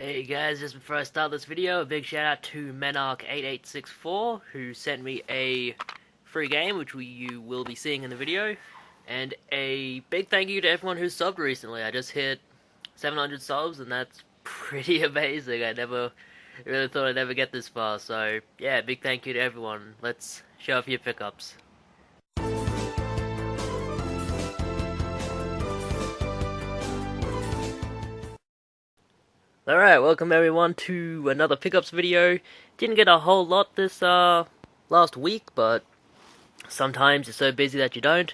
Hey guys, just before I start this video, a big shout out to Menarch8864 who sent me a free game, which you will be seeing in the video, and a big thank you to everyone who's subbed recently. I just hit 700 subs, and that's pretty amazing. I never really thought I'd ever get this far, so yeah, big thank you to everyone. Let's show off your pickups. Alright, welcome everyone to another pickups video. Didn't get a whole lot this last week, but sometimes you're so busy that you don't.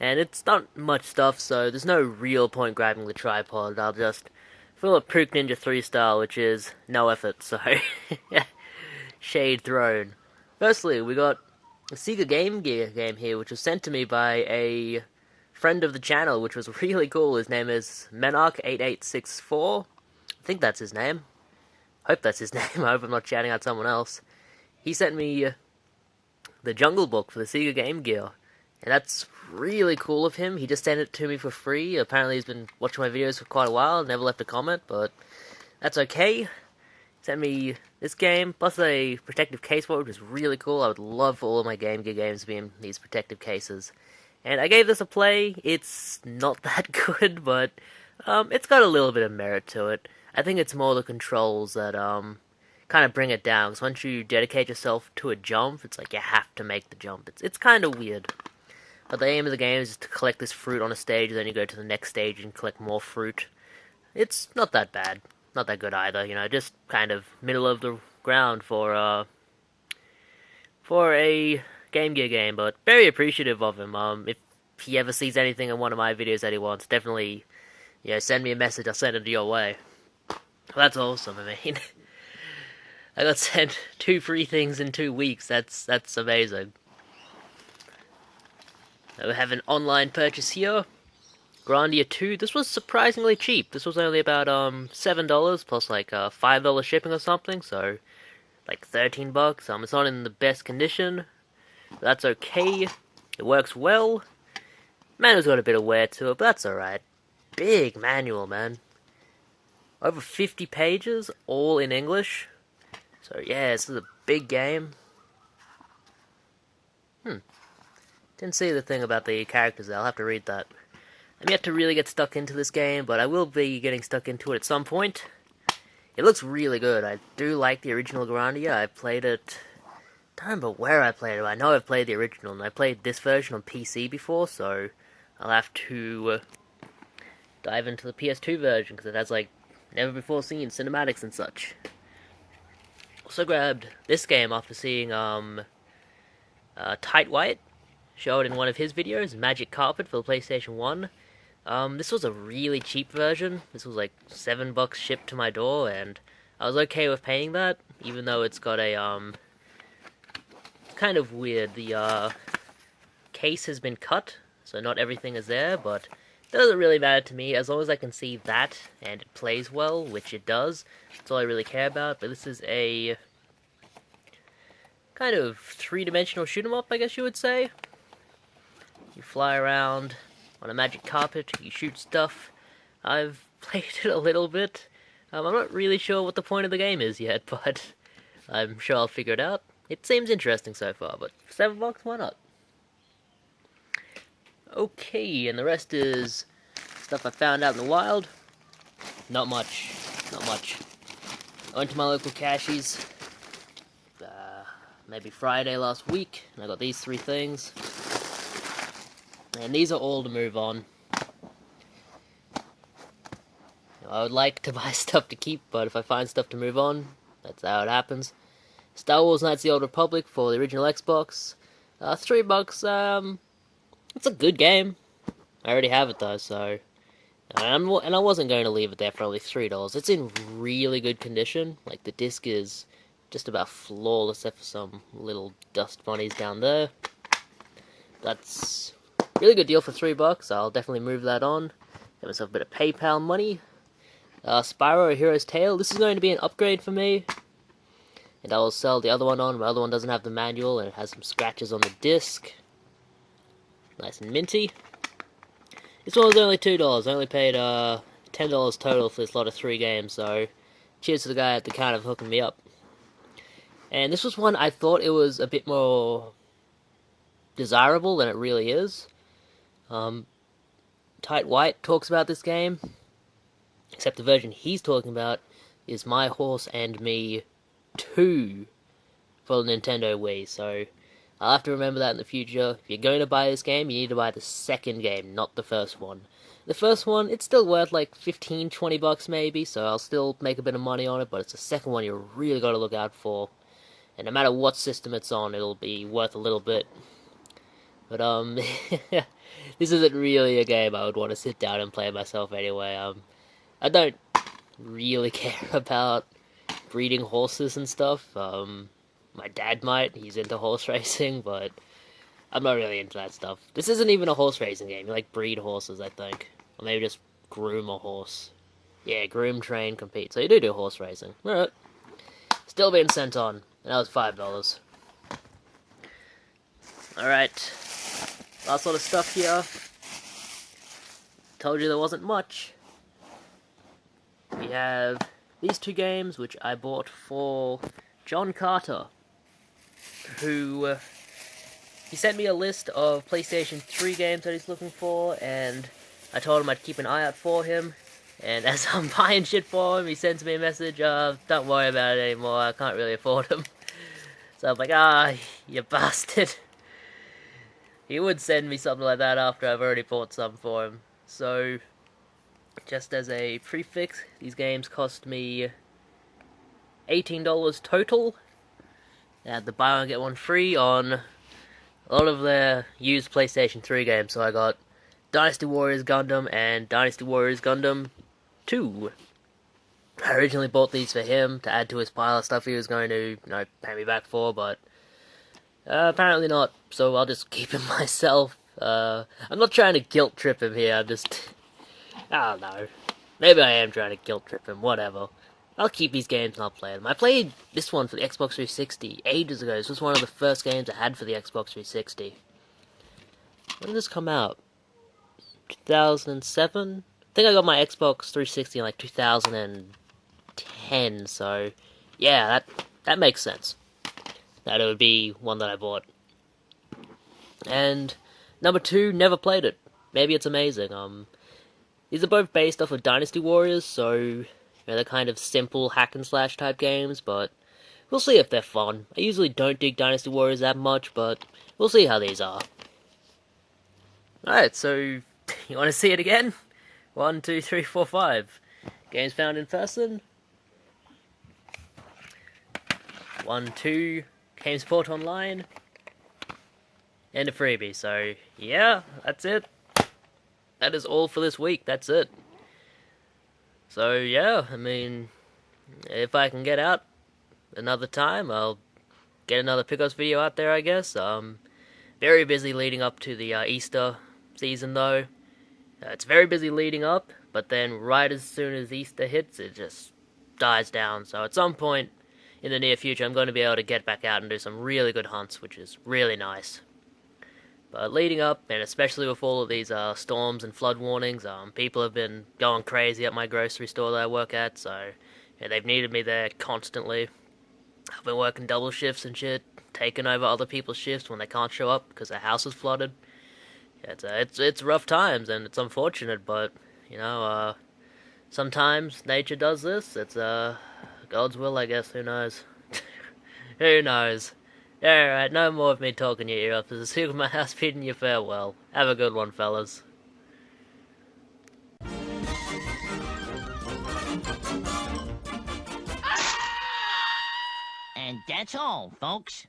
And it's not much stuff, so there's no real point grabbing the tripod. I'll just fill up Pook Ninja 3 style, which is no effort, so shade thrown. Firstly, we got a Sega Game Gear game here, which was sent to me by a friend of the channel, which was really cool. His name is Menarch8864. I think that's his name. Hope that's his name. I hope I'm not shouting out someone else. He sent me the Jungle Book for the Sega Game Gear. And that's really cool of him. He just sent it to me for free. Apparently he's been watching my videos for quite a while. Never left a comment, but that's okay. He sent me this game, plus a protective case for it, which is really cool. I would love for all of my Game Gear games to be in these protective cases. And I gave this a play. It's not that good, but it's got a little bit of merit to it. I think it's more the controls that kind of bring it down. Because once you dedicate yourself to a jump, it's like you have to make the jump. It's kind of weird. But the aim of the game is to collect this fruit on a stage, and then you go to the next stage and collect more fruit. It's not that bad. Not that good either, you know, just kind of middle of the ground for a Game Gear game, but very appreciative of him. If he ever sees anything in one of my videos that he wants, definitely, you know, send me a message. I'll send it your way. Well, that's awesome. I mean, I got sent 2 free things in 2 weeks. That's amazing. Now we have an online purchase here. Grandia 2. This was surprisingly cheap. This was only about $7 plus like $5 shipping or something. So like $13. It's not in the best condition. But that's okay. It works well. Manual's got a bit of wear to it, but that's alright. Big manual, man. Over 50 pages, all in English. So yeah, this is a big game. Didn't see the thing about the characters there. I'll have to read that. I'm yet to really get stuck into this game, but I will be getting stuck into it at some point. It looks really good. I do like the original Grandia. I played it... I don't remember where I played it. I know I've played the original, and I played this version on PC before, so I'll have to dive into the PS2 version, because it has like never before seen cinematics and such. Also grabbed this game after seeing Tight White show it in one of his videos, Magic Carpet for the PlayStation 1. This was a really cheap version. This was like $7 shipped to my door, and I was okay with paying that, even though it's got a kind of weird. The case has been cut, so not everything is there, but it doesn't really matter to me, as long as I can see that, and it plays well, which it does. That's all I really care about. But this is a kind of 3-dimensional shoot-'em-up, I guess you would say. You fly around on a magic carpet, you shoot stuff. I've played it a little bit. I'm not really sure what the point of the game is yet, but I'm sure I'll figure it out. It seems interesting so far, but for $7, why not? Okay, and the rest is stuff I found out in the wild. Not much. I went to my local cashies maybe Friday last week, and I got these 3 things. And these are all to move on. I would like to buy stuff to keep, but if I find stuff to move on, that's how it happens. Star Wars Knights of the Old Republic for the original Xbox. $3. It's a good game. I already have it though, so... And I wasn't going to leave it there for only $3. It's in really good condition. Like, the disc is just about flawless, except for some little dust bunnies down there. That's a really good deal for $3. I'll definitely move that on. Get myself a bit of PayPal money. Spyro, A Hero's Tale. This is going to be an upgrade for me. And I will sell the other one on. My other one doesn't have the manual, and it has some scratches on the disc. Nice and minty. This one was only $2. I only paid $10 total for this lot of 3 games, so cheers to the guy at the counter for hooking me up. And this was one I thought it was a bit more desirable than it really is. Tight White talks about this game, except the version he's talking about is My Horse and Me 2 for the Nintendo Wii, so I'll have to remember that in the future. If you're going to buy this game, you need to buy the second game, not the first one. The first one, it's still worth like 15, 20 bucks maybe, so I'll still make a bit of money on it, but it's the second one you really got to look out for. And no matter what system it's on, it'll be worth a little bit. But, this isn't really a game I would want to sit down and play myself anyway. I don't really care about breeding horses and stuff. My dad might, he's into horse racing, but I'm not really into that stuff. This isn't even a horse racing game, you like breed horses, I think. Or maybe just groom a horse. Yeah, groom, train, compete. So you do horse racing. Alright. Still being sent on. And that was $5. Alright. Last lot of stuff here. Told you there wasn't much. We have these two games, which I bought for John Carter, who he sent me a list of PlayStation 3 games that he's looking for, and I told him I'd keep an eye out for him. And as I'm buying shit for him, he sends me a message, don't worry about it anymore, I can't really afford them. So I'm like, you bastard. He would send me something like that after I've already bought some for him. So, just as a prefix, these games cost me $18 total. They had the buy one get one free on a lot of their used PlayStation 3 games. So I got Dynasty Warriors Gundam and Dynasty Warriors Gundam 2. I originally bought these for him to add to his pile of stuff he was going to, pay me back for, but apparently not, so I'll just keep him myself. I'm not trying to guilt trip him here, I'm just... I don't know. Maybe I am trying to guilt trip him, whatever. I'll keep these games and I'll play them. I played this one for the Xbox 360 ages ago. This was one of the first games I had for the Xbox 360. When did this come out? 2007? I think I got my Xbox 360 in like 2010, so yeah, that makes sense. That it would be one that I bought. And number 2, never played it. Maybe it's amazing. These are both based off of Dynasty Warriors, so they're kind of simple hack and slash type games, but we'll see if they're fun. I usually don't dig Dynasty Warriors that much, but we'll see how these are. Alright, so you want to see it again? 1, 2, 3, 4, 5. Games found in person. 1, 2, games bought online. And a freebie, so yeah, that's it. That is all for this week, that's it. So yeah, I mean, if I can get out another time, I'll get another pickups video out there, I guess. Very busy leading up to the Easter season, though. It's very busy leading up, but then right as soon as Easter hits, it just dies down. So at some point in the near future, I'm going to be able to get back out and do some really good hunts, which is really nice. But leading up, and especially with all of these storms and flood warnings, people have been going crazy at my grocery store that I work at, so yeah, they've needed me there constantly. I've been working double shifts and shit, taking over other people's shifts when they can't show up because their house is flooded. Yeah, it's rough times, and it's unfortunate, but, sometimes nature does this. It's God's will, I guess, who knows? Who knows? Alright, no more of me talking your ear off. This is Hugo my house bidding you farewell. Have a good one, fellas. And that's all, folks.